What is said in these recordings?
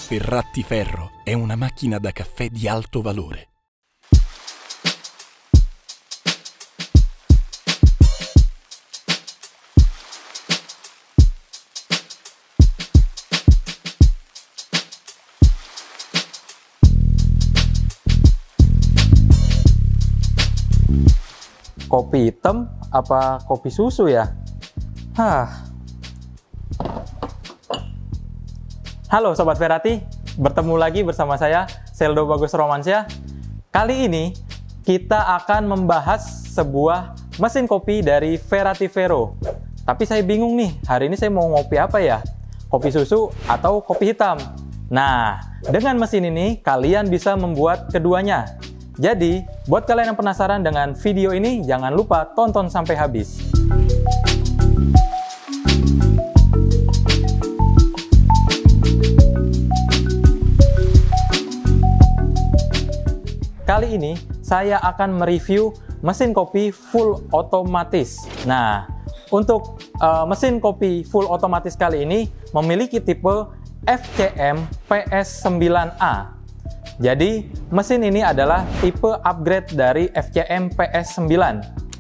Ferrati Ferro è una macchina da caffè di alto valore. Kopi hitam apa kopi susu ya? Halo Sobat Ferrati, bertemu lagi bersama saya, Seldo Bagus Romansyah. Kali ini kita akan membahas sebuah mesin kopi dari Ferrati Ferro. Tapi saya bingung nih, hari ini saya mau ngopi apa ya? Kopi susu atau kopi hitam? Nah, dengan mesin ini kalian bisa membuat keduanya. Jadi, buat kalian yang penasaran dengan video ini, jangan lupa tonton sampai habis. Kali ini, saya akan mereview mesin kopi full otomatis. Nah, untuk mesin kopi full otomatis kali ini memiliki tipe FCM PS9A. Jadi, mesin ini adalah tipe upgrade dari FCM PS9.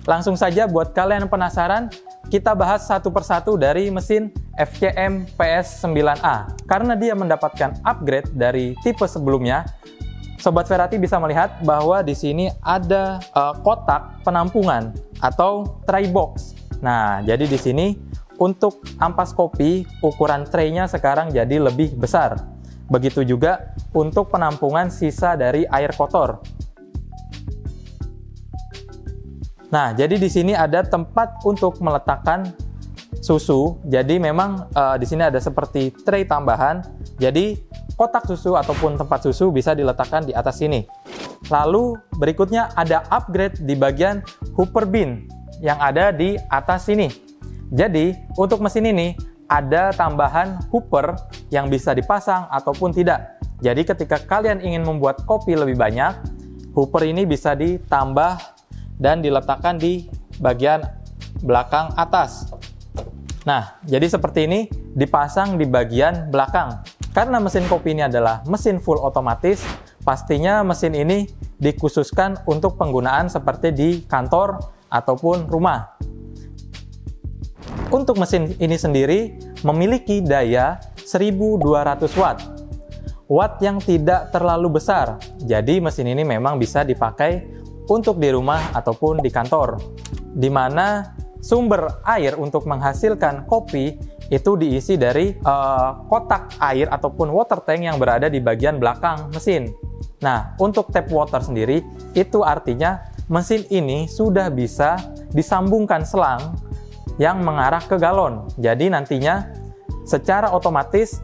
Langsung saja buat kalian yang penasaran, kita bahas satu persatu dari mesin FCM PS9A. Karena dia mendapatkan upgrade dari tipe sebelumnya, Sobat Ferrati bisa melihat bahwa di sini ada kotak penampungan atau tray box. Nah, jadi di sini untuk ampas kopi, ukuran tray-nya sekarang jadi lebih besar. Begitu juga untuk penampungan sisa dari air kotor. Nah, jadi di sini ada tempat untuk meletakkan susu. Jadi memang di sini ada seperti tray tambahan. Jadi kotak susu ataupun tempat susu bisa diletakkan di atas sini. Lalu berikutnya ada upgrade di bagian hooper bin yang ada di atas sini. Jadi untuk mesin ini ada tambahan hooper yang bisa dipasang ataupun tidak. Jadi ketika kalian ingin membuat kopi lebih banyak, hooper ini bisa ditambah dan diletakkan di bagian belakang atas. Nah, jadi seperti ini dipasang di bagian belakang. Karena mesin kopi ini adalah mesin full otomatis, pastinya mesin ini dikhususkan untuk penggunaan seperti di kantor ataupun rumah. Untuk mesin ini sendiri memiliki daya 1200 watt. Watt yang tidak terlalu besar. Jadi mesin ini memang bisa dipakai untuk di rumah ataupun di kantor. Di mana sumber air untuk menghasilkan kopi itu diisi dari kotak air ataupun water tank yang berada di bagian belakang mesin. Nah, untuk tap water sendiri itu artinya mesin ini sudah bisa disambungkan selang yang mengarah ke galon. Jadi nantinya secara otomatis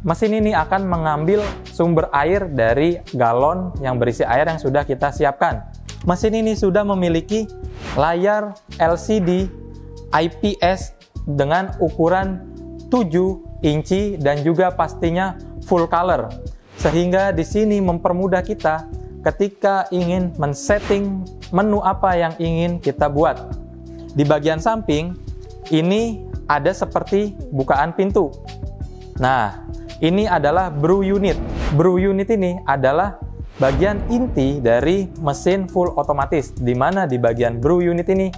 mesin ini akan mengambil sumber air dari galon yang berisi air yang sudah kita siapkan. Mesin ini sudah memiliki layar LCD IPS dengan ukuran 7 inci dan juga pastinya full color. Sehingga di sini mempermudah kita ketika ingin men-setting menu apa yang ingin kita buat. Di bagian samping ini ada seperti bukaan pintu. Nah, ini adalah brew unit. Brew unit ini adalah bagian inti dari mesin full otomatis, di mana di bagian brew unit ini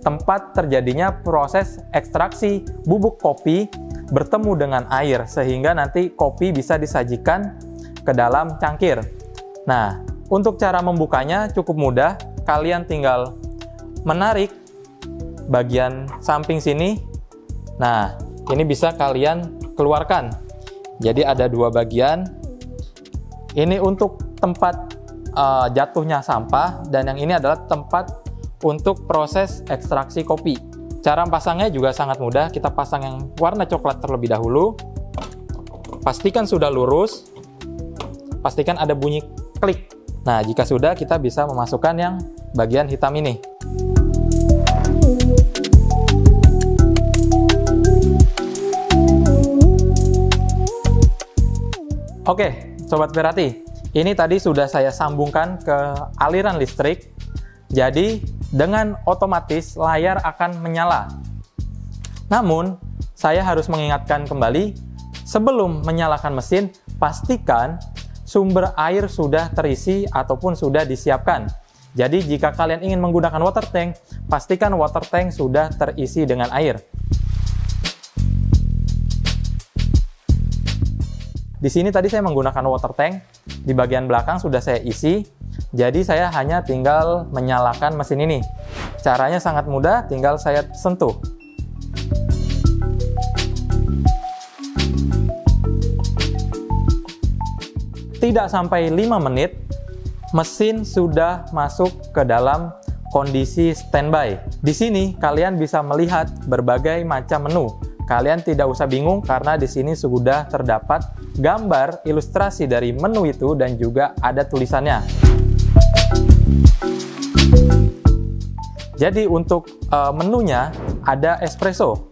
tempat terjadinya proses ekstraksi bubuk kopi bertemu dengan air, sehingga nanti kopi bisa disajikan ke dalam cangkir. Nah, untuk cara membukanya cukup mudah. Kalian tinggal menarik bagian samping sini. Nah, ini bisa kalian keluarkan. Jadi ada dua bagian. Ini untuk tempat jatuhnya sampah, dan yang ini adalah tempat untuk proses ekstraksi kopi. Cara pasangnya juga sangat mudah. Kita pasang yang warna coklat terlebih dahulu. Pastikan sudah lurus. Pastikan ada bunyi klik. Nah, jika sudah, kita bisa memasukkan yang bagian hitam ini. Oke, Sobat Ferrati, ini tadi sudah saya sambungkan ke aliran listrik. Jadi, dengan otomatis layar akan menyala. Namun, saya harus mengingatkan kembali, sebelum menyalakan mesin, pastikan sumber air sudah terisi ataupun sudah disiapkan. Jadi jika kalian ingin menggunakan water tank, pastikan water tank sudah terisi dengan air. Di sini tadi saya menggunakan water tank, di bagian belakang sudah saya isi, jadi saya hanya tinggal menyalakan mesin ini. Caranya sangat mudah, tinggal saya sentuh. Tidak sampai 5 menit, mesin sudah masuk ke dalam kondisi standby. Di sini kalian bisa melihat berbagai macam menu. Kalian tidak usah bingung karena di sini sudah terdapat gambar ilustrasi dari menu itu dan juga ada tulisannya. Jadi untuk menunya ada espresso.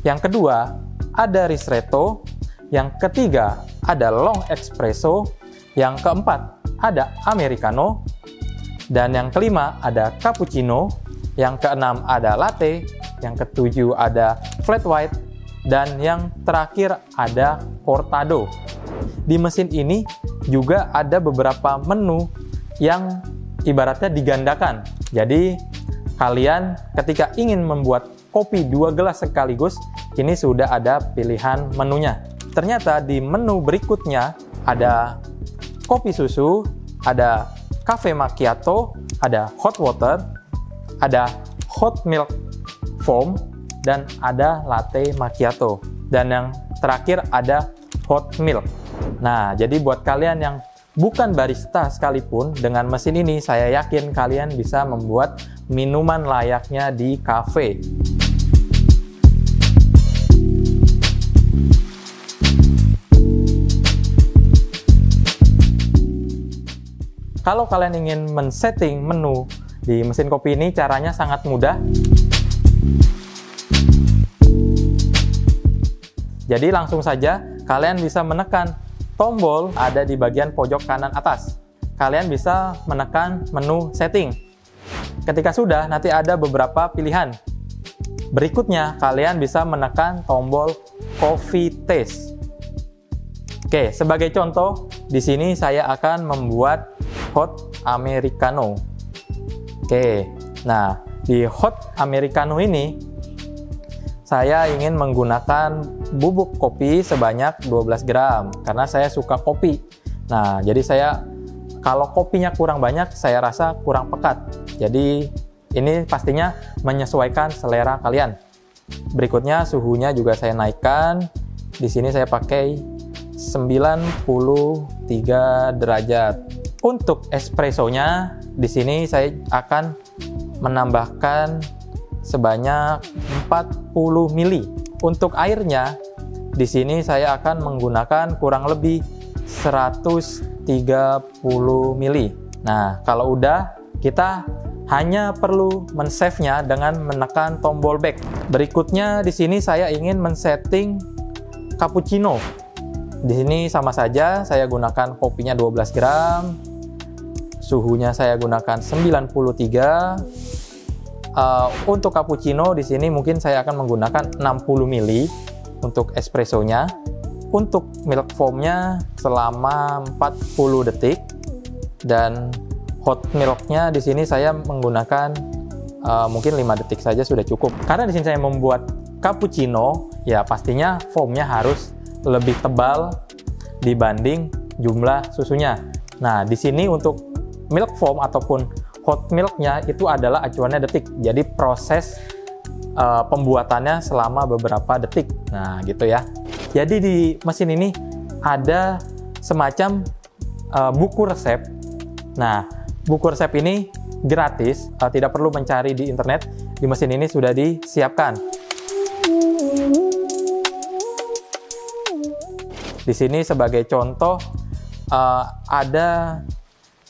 Yang kedua ada ristretto. Yang ketiga ada long espresso. Yang keempat ada americano, dan yang kelima ada cappuccino, yang keenam ada latte, yang ketujuh ada flat white, dan yang terakhir ada cortado. Di mesin ini juga ada beberapa menu yang ibaratnya digandakan. Jadi kalian ketika ingin membuat kopi 2 gelas sekaligus, ini sudah ada pilihan menunya. Ternyata di menu berikutnya ada kopi susu, ada cafe macchiato, ada hot water, ada hot milk foam, dan ada latte macchiato. Dan yang terakhir ada hot milk. Nah, jadi buat kalian yang bukan barista sekalipun, dengan mesin ini saya yakin kalian bisa membuat minuman layaknya di cafe. Kalau kalian ingin men-setting menu di mesin kopi ini, caranya sangat mudah. Jadi langsung saja kalian bisa menekan tombol ada di bagian pojok kanan atas. Kalian bisa menekan menu setting. Ketika sudah, nanti ada beberapa pilihan. Berikutnya, kalian bisa menekan tombol coffee taste. Oke, sebagai contoh, di sini saya akan membuat hot americano. Oke, nah di hot americano ini saya ingin menggunakan bubuk kopi sebanyak 12 gram karena saya suka kopi. Nah, jadi saya kalau kopinya kurang banyak, saya rasa kurang pekat. Jadi ini pastinya menyesuaikan selera kalian. Berikutnya suhunya juga saya naikkan. Di sini saya pakai 93 derajat. Untuk espressonya, di sini saya akan menambahkan sebanyak 40 ml. Untuk airnya, di sini saya akan menggunakan kurang lebih 130 ml. Nah, kalau udah, kita hanya perlu men-save-nya dengan menekan tombol back. Berikutnya, di sini saya ingin men-setting cappuccino. Di sini sama saja, saya gunakan kopinya 12 gram. Suhunya saya gunakan 93. Untuk cappuccino di sini mungkin saya akan menggunakan 60 ml untuk espressonya. Untuk milk foamnya selama 40 detik. Dan hot milknya di sini saya menggunakan mungkin 5 detik saja sudah cukup. Karena di sini saya membuat cappuccino, ya pastinya foamnya harus lebih tebal dibanding jumlah susunya. Nah, di sini untuk milk foam ataupun hot milknya itu adalah acuannya detik. Jadi proses pembuatannya selama beberapa detik. Nah, gitu ya. Jadi di mesin ini ada semacam buku resep. Nah, buku resep ini gratis, tidak perlu mencari di internet. Di mesin ini sudah disiapkan. Di sini sebagai contoh ada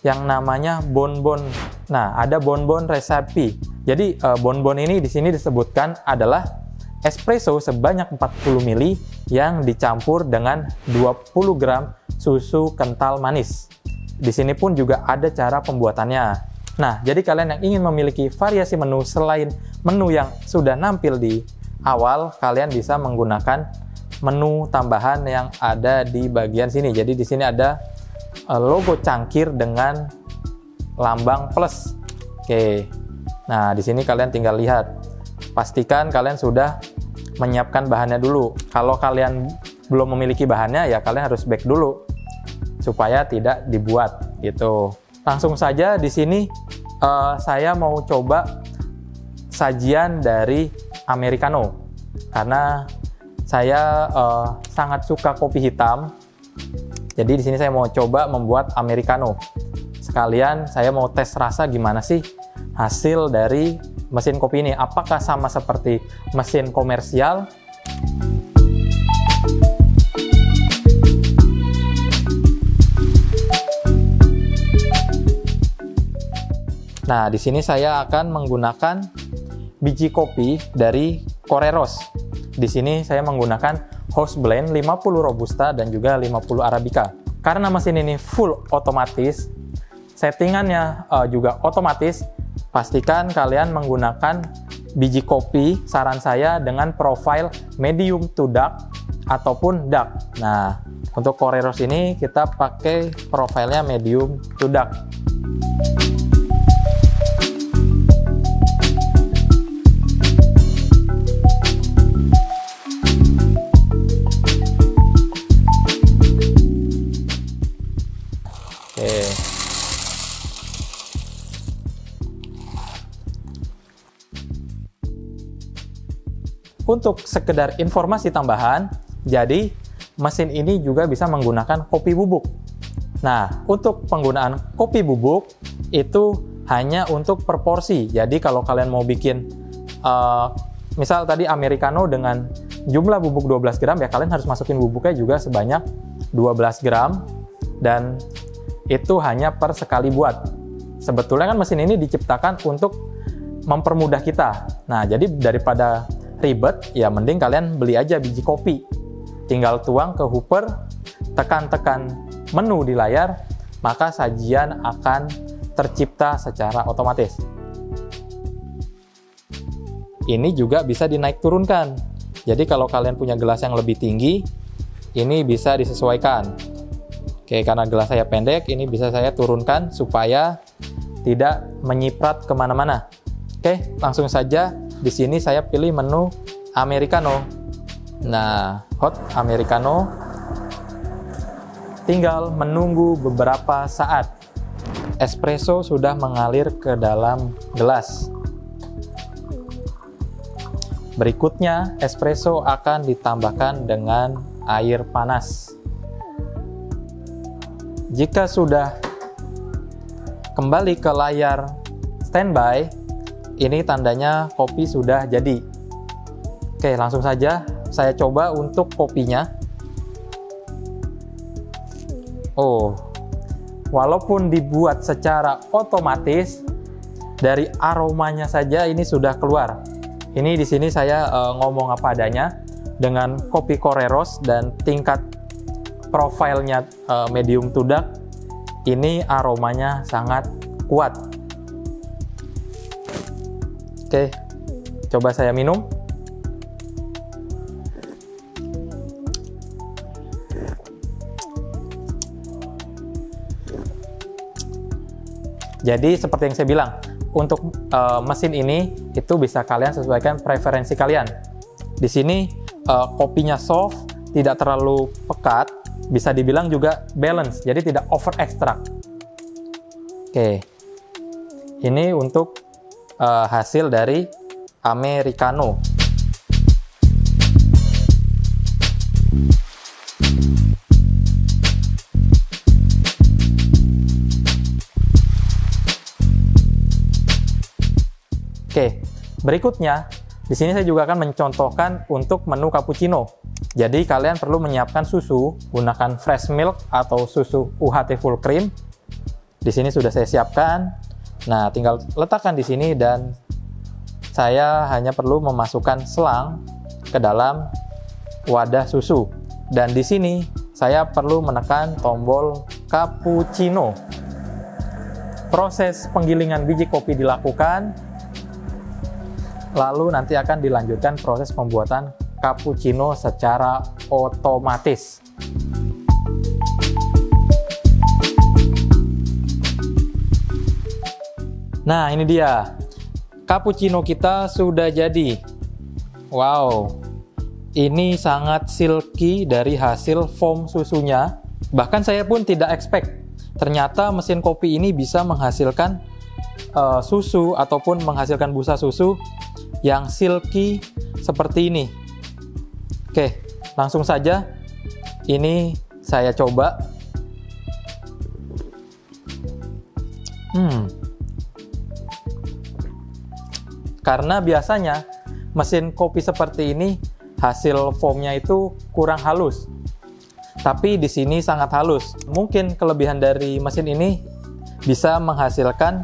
yang namanya bonbon. Nah, ada bonbon resepi. Jadi bonbon ini di sini disebutkan adalah espresso sebanyak 40 ml yang dicampur dengan 20 gram susu kental manis. Di sini pun juga ada cara pembuatannya. Nah, jadi kalian yang ingin memiliki variasi menu selain menu yang sudah nampil di awal, kalian bisa menggunakan menu tambahan yang ada di bagian sini. Jadi di sini ada logo cangkir dengan lambang plus. Oke. Nah, di sini kalian tinggal lihat. Pastikan kalian sudah menyiapkan bahannya dulu. Kalau kalian belum memiliki bahannya, ya kalian harus back dulu supaya tidak dibuat gitu. Langsung saja di sini saya mau coba sajian dari Americano karena saya sangat suka kopi hitam. Jadi di sini saya mau coba membuat Americano. Sekalian saya mau tes rasa gimana sih hasil dari mesin kopi ini. Apakah sama seperti mesin komersial? Nah, di sini saya akan menggunakan biji kopi dari Koreros. Di sini saya menggunakan house blend 50 Robusta dan juga 50 Arabica. Karena mesin ini full otomatis, settingannya juga otomatis, pastikan kalian menggunakan biji kopi, saran saya dengan profile medium to dark ataupun dark. Nah, untuk Koreros ini kita pakai profilnya medium to dark. Untuk sekedar informasi tambahan, jadi mesin ini juga bisa menggunakan kopi bubuk. Nah, untuk penggunaan kopi bubuk itu hanya untuk per porsi. Jadi kalau kalian mau bikin misal tadi Americano dengan jumlah bubuk 12 gram, ya kalian harus masukin bubuknya juga sebanyak 12 gram dan itu hanya per sekali buat. Sebetulnya kan mesin ini diciptakan untuk mempermudah kita. Nah, jadi daripada ribet, ya mending kalian beli aja biji kopi. Tinggal tuang ke hooper, tekan-tekan menu di layar, maka sajian akan tercipta secara otomatis. Ini juga bisa dinaik turunkan. Jadi kalau kalian punya gelas yang lebih tinggi, ini bisa disesuaikan. Oke, karena gelas saya pendek, ini bisa saya turunkan supaya tidak menyiprat kemana-mana. Oke, langsung saja. Di sini saya pilih menu Americano. Nah, hot Americano. Tinggal menunggu beberapa saat. Espresso sudah mengalir ke dalam gelas. Berikutnya, espresso akan ditambahkan dengan air panas. Jika sudah kembali ke layar standby, ini tandanya kopi sudah jadi. Oke, langsung saja saya coba untuk kopinya. Oh, walaupun dibuat secara otomatis, dari aromanya saja ini sudah keluar. Ini di sini saya ngomong apa adanya dengan kopi Koreros dan tingkat profilnya medium to dark. Ini aromanya sangat kuat. Oke, coba saya minum. Jadi seperti yang saya bilang, untuk mesin ini itu bisa kalian sesuaikan preferensi kalian. Di sini kopinya soft, tidak terlalu pekat, bisa dibilang juga balance, jadi tidak over extract. Oke, ini untuk hasil dari Americano. Oke, berikutnya di sini saya juga akan mencontohkan untuk menu cappuccino. Jadi kalian perlu menyiapkan susu, gunakan fresh milk atau susu UHT full cream. Di sini sudah saya siapkan. Nah, tinggal letakkan di sini dan saya hanya perlu memasukkan selang ke dalam wadah susu. Dan di sini saya perlu menekan tombol cappuccino. Proses penggilingan biji kopi dilakukan, lalu nanti akan dilanjutkan proses pembuatan cappuccino secara otomatis. Nah, ini dia. Cappuccino kita sudah jadi. Wow. Ini sangat silky dari hasil foam susunya. Bahkan saya pun tidak expect. Ternyata mesin kopi ini bisa menghasilkan susu ataupun menghasilkan busa susu yang silky seperti ini. Oke, langsung saja. Ini saya coba. Karena biasanya mesin kopi seperti ini hasil foamnya itu kurang halus. Tapi di sini sangat halus. Mungkin kelebihan dari mesin ini bisa menghasilkan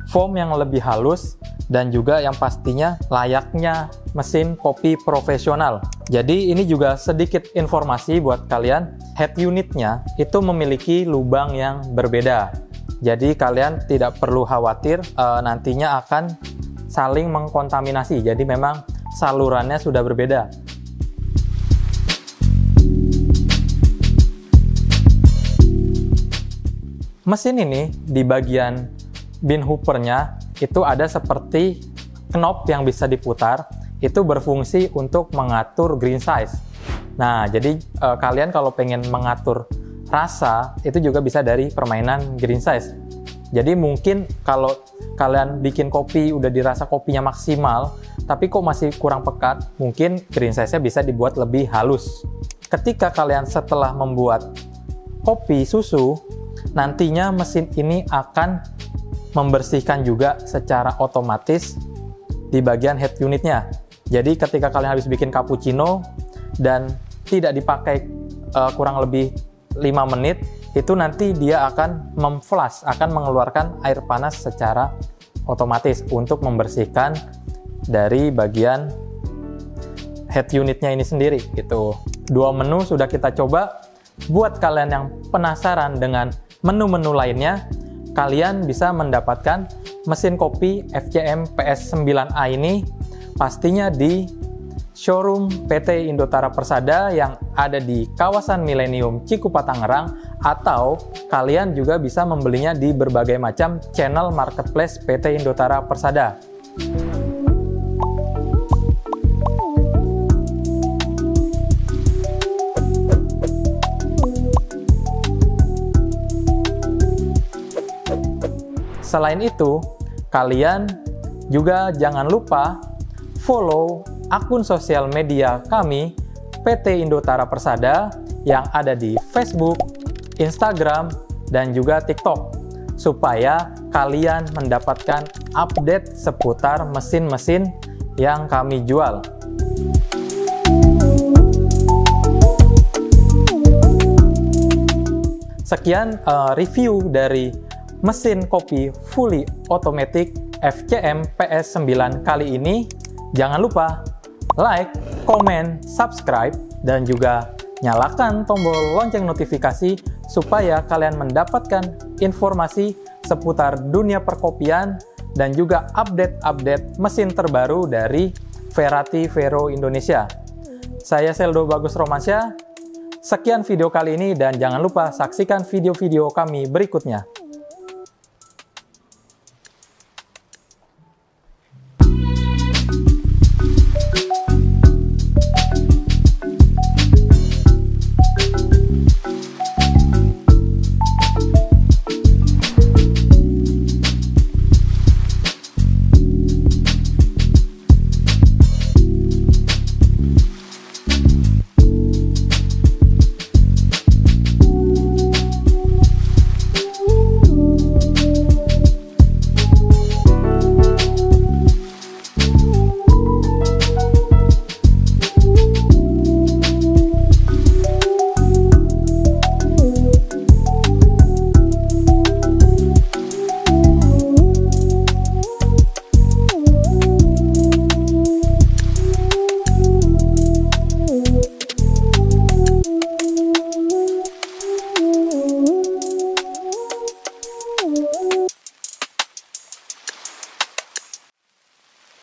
foam yang lebih halus dan juga yang pastinya layaknya mesin kopi profesional. Jadi ini juga sedikit informasi buat kalian. Head unitnya itu memiliki lubang yang berbeda. Jadi kalian tidak perlu khawatir nantinya akan saling mengkontaminasi. Jadi memang salurannya sudah berbeda. Mesin ini di bagian bin hoopernya itu ada seperti knob yang bisa diputar. Itu berfungsi untuk mengatur green size. Nah, jadi kalian kalau pengen mengatur rasa itu juga bisa dari permainan green size. Jadi mungkin kalau kalian bikin kopi udah dirasa kopinya maksimal, tapi kok masih kurang pekat, mungkin green size-nya bisa dibuat lebih halus. Ketika kalian setelah membuat kopi susu, nantinya mesin ini akan membersihkan juga secara otomatis di bagian head unitnya. Jadi ketika kalian habis bikin cappuccino dan tidak dipakai kurang lebih 5 menit, itu nanti dia akan memflash, akan mengeluarkan air panas secara otomatis untuk membersihkan dari bagian head unitnya ini sendiri gitu. Dua menu sudah kita coba. Buat kalian yang penasaran dengan menu-menu lainnya, kalian bisa mendapatkan mesin kopi FCM PS9A ini pastinya di showroom PT Indotara Persada yang ada di kawasan Millennium Cikupa Tangerang, atau kalian juga bisa membelinya di berbagai macam channel marketplace PT Indotara Persada. Selain itu, kalian juga jangan lupa follow akun sosial media kami PT Indotara Persada yang ada di Facebook, Instagram, dan juga TikTok supaya kalian mendapatkan update seputar mesin-mesin yang kami jual. Sekian review dari mesin kopi fully automatic FCM PS9 kali ini. Jangan lupa like, komen, subscribe, dan juga nyalakan tombol lonceng notifikasi supaya kalian mendapatkan informasi seputar dunia perkopian dan juga update-update mesin terbaru dari Verati Vero Indonesia. Saya Seldo Bagus Romansyah. Sekian video kali ini dan jangan lupa saksikan video-video kami berikutnya.